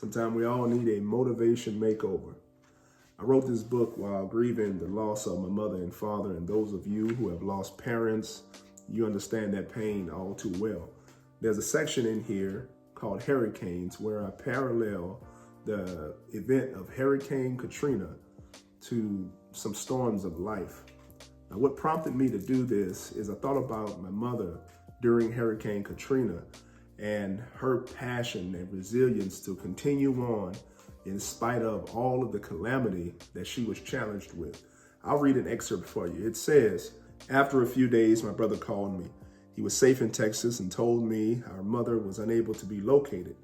Sometimes we all need a motivation makeover. I wrote this book while grieving the loss of my mother and father, and those of you who have lost parents, you understand that pain all too well. There's a section in here called Hurricanes where I parallel the event of Hurricane Katrina to some storms of life. Now, what prompted me to do this is I thought about my mother during Hurricane Katrina and her passion and resilience to continue on in spite of all of the calamity that she was challenged with. I'll read an excerpt for you. It says, "After a few days, my brother called me. He was safe in Texas and told me our mother was unable to be located.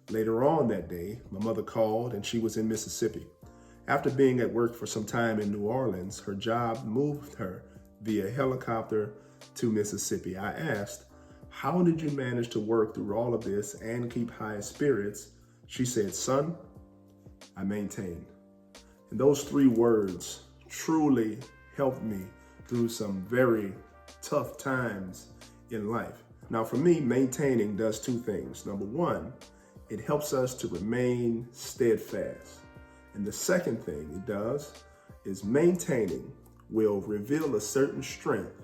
Later on that day, my mother called and she was in Mississippi. After being at work for some time in New Orleans, her job moved her via helicopter to Mississippi. I asked, 'How did you manage to work through all of this and keep high spirits?' She said, 'Son, I maintained.'" And those three words truly helped me through some very tough times in life. Now, for me, maintaining does two things. Number one, it helps us to remain steadfast. And the second thing it does is maintaining will reveal a certain strength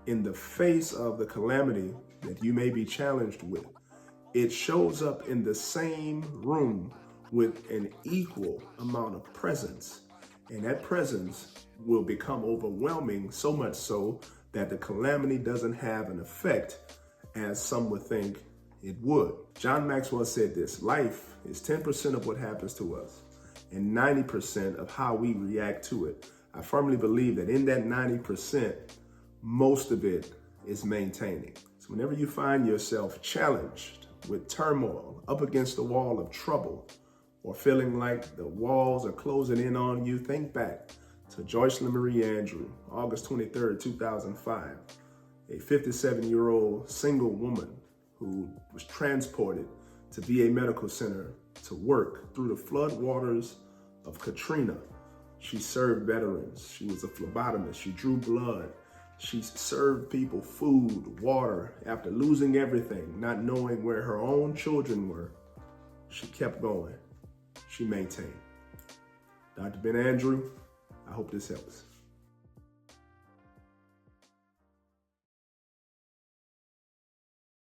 in the face of the calamity that you may be challenged with. It shows up in the same room with an equal amount of presence. And that presence will become overwhelming, so much so that the calamity doesn't have an effect as some would think it would. John Maxwell said this: "Life is 10% of what happens to us and 90% of how we react to it." I firmly believe that in that 90%, most of it is maintaining. So whenever you find yourself challenged with turmoil, up against the wall of trouble, or feeling like the walls are closing in on you, think back to Joycelyn Marie Andrew, August 23rd, 2005, a 57-year-old single woman who was transported to VA Medical Center to work through the flood waters of Katrina. She served veterans. She was a phlebotomist. She drew blood. She served people food, water. After losing everything, not knowing where her own children were, she kept going. She maintained. Dr. Ben Andrew, I hope this helps.